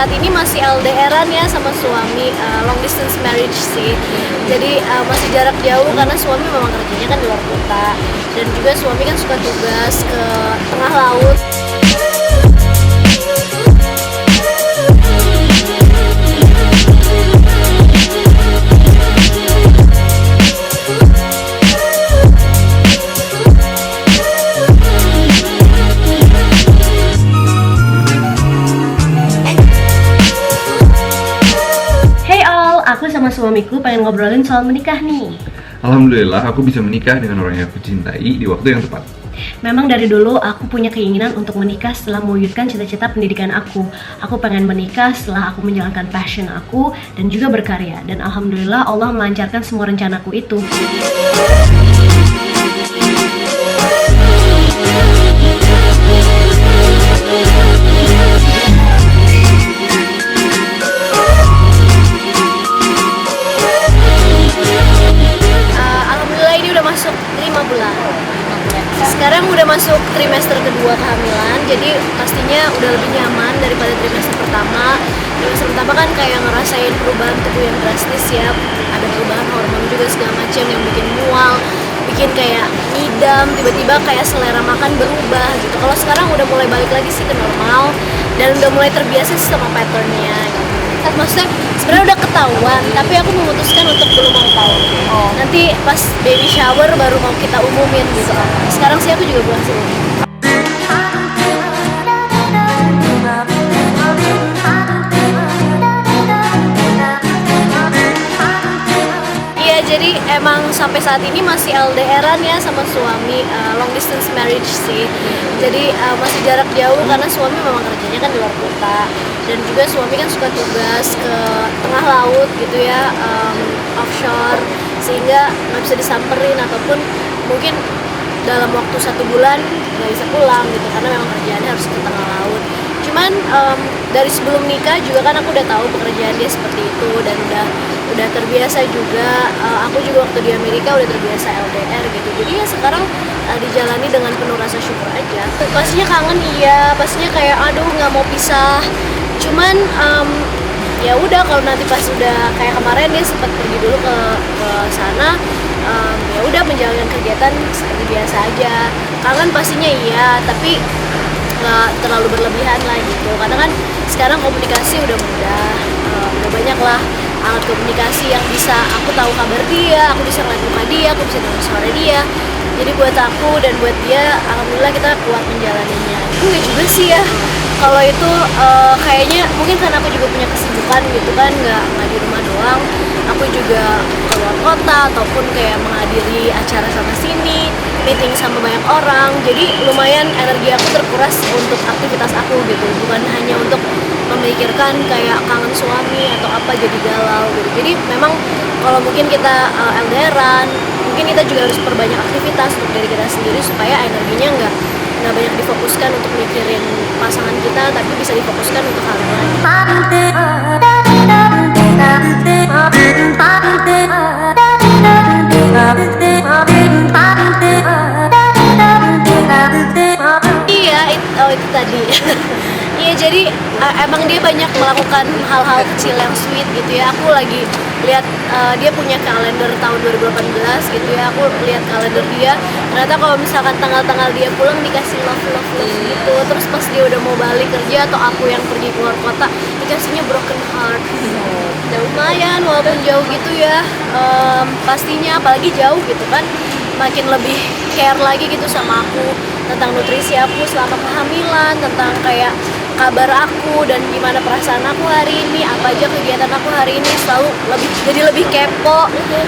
saat ini masih LDR-an ya sama suami, long distance marriage sih. Jadi masih jarak jauh karena suami memang kerjanya kan di luar kota, dan juga suami kan suka tugas ke tengah laut. Aku sama suamiku pengen ngobrolin soal menikah nih. Alhamdulillah aku bisa menikah dengan orang yang aku cintai di waktu yang tepat. Memang dari dulu aku punya keinginan untuk menikah setelah mewujudkan cita-cita pendidikan aku. Aku pengen menikah setelah aku menjalankan passion aku dan juga berkarya. Dan alhamdulillah Allah melancarkan semua rencanaku itu. Sekarang udah masuk trimester kedua kehamilan, jadi pastinya udah lebih nyaman daripada trimester pertama. Trimester pertama kan kayak ngerasain perubahan tubuh yang drastis ya, ada perubahan hormon juga segala macam yang bikin mual, bikin kayak ngidam, tiba-tiba kayak selera makan berubah gitu. Kalau sekarang udah mulai balik lagi sih ke normal dan udah mulai terbiasa sih sama patternnya gitu. Maksudnya sebenarnya udah ketahuan, tapi aku memutuskan untuk belum mau tahu. Nanti pas baby shower baru mau kita umumin gitu. Sekarang sih aku juga belum sih. Iya, jadi emang sampai saat ini masih LDR-an ya sama suami, long distance marriage sih. Jadi masih jarak jauh karena suami memang kerjanya kan di luar kota, dan juga suami kan suka tugas ke tengah laut gitu ya, offshore, sehingga nggak bisa disamperin ataupun mungkin dalam waktu 1 bulan nggak bisa pulang gitu karena memang kerjaannya harus ke tengah laut. Cuman dari sebelum nikah juga kan aku udah tahu pekerjaan dia seperti itu dan udah terbiasa juga. Aku juga waktu di Amerika udah terbiasa LDR gitu, jadi ya sekarang dijalani dengan penuh rasa syukur aja. Pastinya kangen iya, pastinya kayak aduh nggak mau pisah. Cuman ya udah, kalau nanti pas udah kayak kemarin dia sempat pergi dulu ke sana, ya udah menjalankan kegiatan seperti biasa aja. Kangen pastinya iya, tapi nggak terlalu berlebihan lah gitu. Karena kan sekarang komunikasi udah mudah, udah banyak lah alat komunikasi yang bisa aku tahu kabar dia, aku bisa ngeliat muka dia, aku bisa dengar suara dia. Jadi buat aku dan buat dia, alhamdulillah kita kuat menjalaninya. Gue juga sih ya, kalau itu kayaknya mungkin karena aku juga punya kesibukan gitu kan, nggak di rumah doang. Aku juga keluar kota ataupun kayak menghadiri acara sana sini, meeting sama banyak orang. Jadi lumayan energi aku terkuras untuk aktivitas aku gitu, bukan hanya untuk memikirkan kayak kangen suami atau apa jadi galau gitu. Jadi memang kalau mungkin kita LDR-an, mungkin kita juga harus perbanyak aktivitas untuk diri kita sendiri supaya energinya nggak banyak difokuskan untuk mikirin pasangan kita, tapi bisa difokuskan untuk hal lain. Iya, itu tadi. Iya, jadi emang dia banyak melakukan hal-hal kecil yang sweet gitu ya. Aku lagi lihat dia punya kalender tahun 2018 gitu ya. Aku lihat kalender dia, ternyata kalau misalkan tanggal-tanggal dia pulang dikasih love gitu. Terus pas dia udah mau balik kerja atau aku yang pergi keluar kota dikasihnya broken heart. Ya lumayan, walaupun jauh gitu ya, pastinya apalagi jauh gitu kan, makin lebih care lagi gitu sama aku, tentang nutrisi aku selama kehamilan, tentang kayak kabar aku dan gimana perasaan aku hari ini, apa aja kegiatan aku hari ini, selalu jadi lebih kepo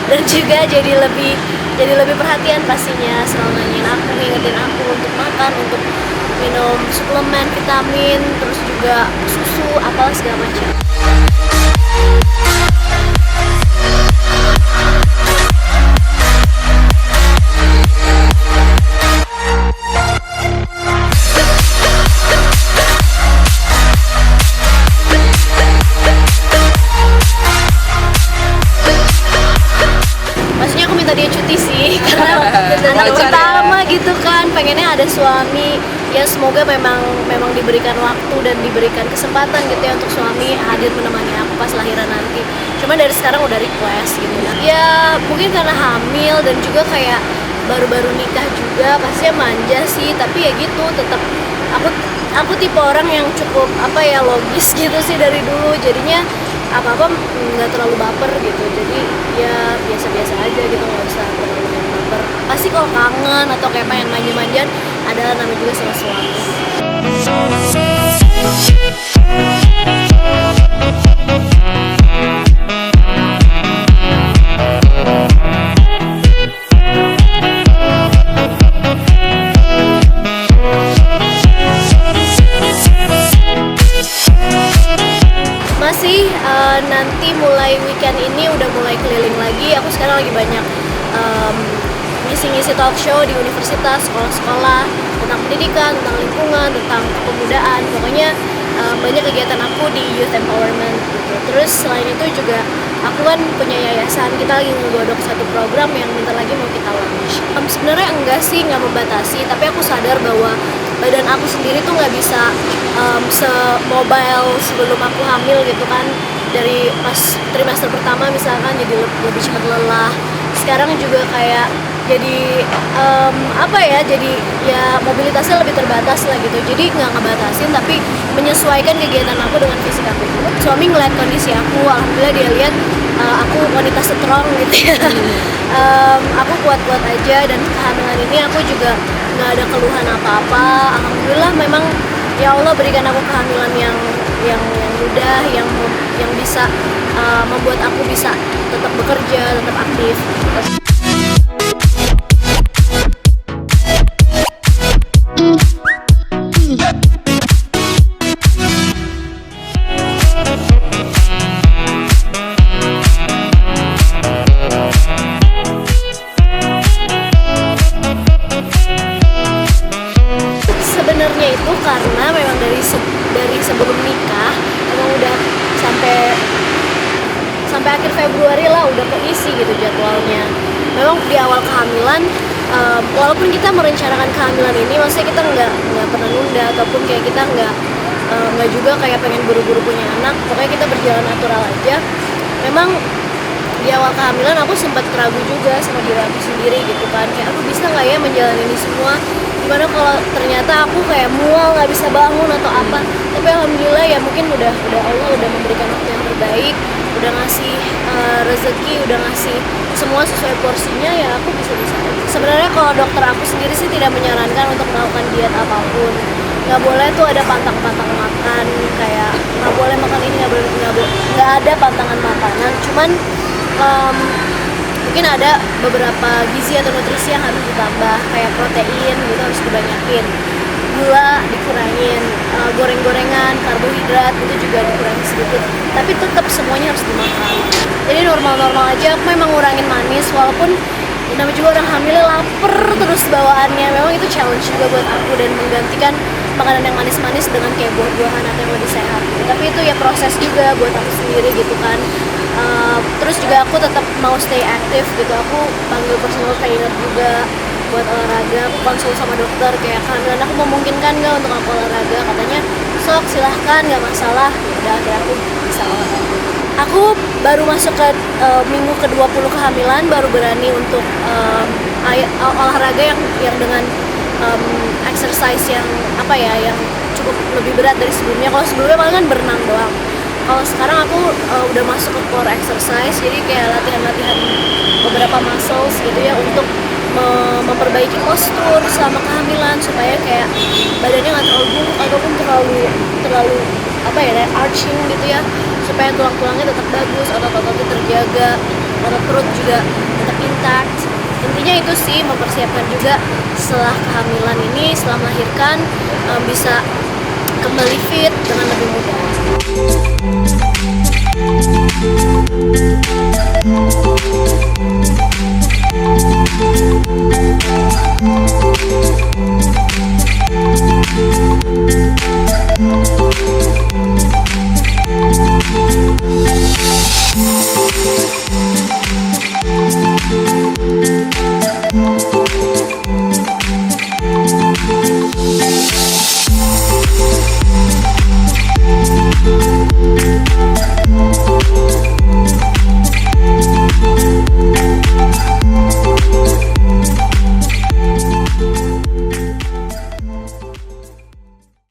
dan juga jadi lebih perhatian pastinya, selalu nanyain aku, ngingetin aku untuk makan, untuk minum suplemen vitamin, terus juga susu, apalah segala macam. Maksudnya aku minta dia cuti sih karena anak pertama gitu kan, pengennya ada suami ya semoga memang diberikan waktu dan diberikan kesempatan gitu ya untuk suami hadir menemani aku pas lahiran nanti. Cuman dari sekarang udah request gitu ya, mungkin karena hamil dan juga kayak baru-baru nikah juga pastinya manja sih, tapi ya gitu tetap aku tipe orang yang cukup logis gitu sih dari dulu, jadinya apa-apa nggak terlalu baper gitu, jadi ya biasa-biasa aja gitu, nggak usah terlalu yang baper. Pasti kalau kangen atau kayak pengen manja-manjaan adalah namanya juga sama suami. Masih nanti mulai weekend ini udah mulai keliling lagi. Aku sekarang lagi banyak ngisi-ngisi talk show di universitas, sekolah-sekolah tentang pendidikan, tentang lingkungan, tentang kepemudaan. Pokoknya banyak kegiatan aku di youth empowerment gitu. Terus selain itu juga aku kan punya yayasan, kita lagi ngegodok satu program yang bentar lagi mau kita launch. Sebenarnya enggak sih, nggak membatasi, tapi aku sadar bahwa badan aku sendiri tuh nggak bisa se-mobile sebelum aku hamil gitu kan. Dari pas trimester pertama misalkan jadi lebih cepat lelah. Sekarang juga kayak jadi jadi ya mobilitasnya lebih terbatas lah gitu. Jadi nggak ngebatasin tapi menyesuaikan kegiatan aku dengan fisik aku. Suami ngeliat kondisi aku, alhamdulillah dia lihat aku wanita strong gitu ya. Aku kuat-kuat aja, dan kehamilan ini aku juga nggak ada keluhan apa-apa. Alhamdulillah memang ya Allah berikan aku kehamilan yang mudah, yang bisa membuat aku bisa tetap bekerja, tetap aktif. Sebenarnya itu karena memang dari sebelum nikah emang udah sampai akhir Februari lah udah keisi gitu jadwalnya. Memang di awal kehamilan walaupun kita merencanakan kehamilan ini, maksudnya kita nggak pernah nunda ataupun kayak kita nggak juga kayak pengen buru-buru punya anak. Pokoknya kita berjalan natural aja. Memang di awal kehamilan aku sempat ragu juga sama diri aku sendiri gitu kan, kayak aku bisa nggak ya menjalani ini semua, gimana kalau ternyata aku kayak mual nggak bisa bangun atau apa. Tapi alhamdulillah ya mungkin udah Allah udah memberikan waktu yang terbaik, udah ngasih rezeki, udah ngasih semua sesuai porsinya, ya aku bisa aja. Sebenarnya kalau dokter aku sendiri sih tidak menyarankan untuk melakukan diet apapun. Nggak boleh tuh ada pantang-pantang makan, kayak nggak boleh makan ini, nggak ada pantangan makanan. Cuman mungkin ada beberapa gizi atau nutrisi yang harus ditambah, kayak protein gitu harus dibanyakin, gula dikurangin, goreng-gorengan, karbohidrat itu juga dikurangi sedikit, tapi tetap semuanya harus dimakan. Jadi normal-normal aja. Aku memang ngurangin manis, walaupun namanya juga orang hamil lapar terus bawaannya. Memang itu challenge juga buat aku, dan menggantikan makanan yang manis-manis dengan kayak buah-buahan atau yang lebih sehat gitu. Tapi itu ya proses juga buat aku sendiri gitu kan. Terus juga aku tetap mau stay aktif gitu. Aku panggil personal trainer juga buat olahraga. Aku konsul sama dokter kayak kehamilan aku memungkinkan nggak untuk aku olahraga. Katanya sok silahkan, nggak masalah. Ya udah akhirnya aku bisa olahraga. Aku baru masuk ke minggu ke-20 kehamilan, baru berani untuk olahraga yang dengan exercise yang yang cukup lebih berat dari sebelumnya. Kalau sebelumnya malah kan berenang doang. Kalau sekarang aku udah masuk ke core exercise, jadi kayak latihan beberapa muscles gitu ya untuk memperbaiki postur selama kehamilan supaya kayak badannya nggak terlalu bungkuk ataupun terlalu arching gitu ya, supaya tulang-tulangnya tetap bagus, otot-ototnya terjaga, otot perut juga tetap intact. Intinya itu sih, mempersiapkan juga setelah kehamilan ini, setelah melahirkan bisa kembali fit dengan lebih mudah.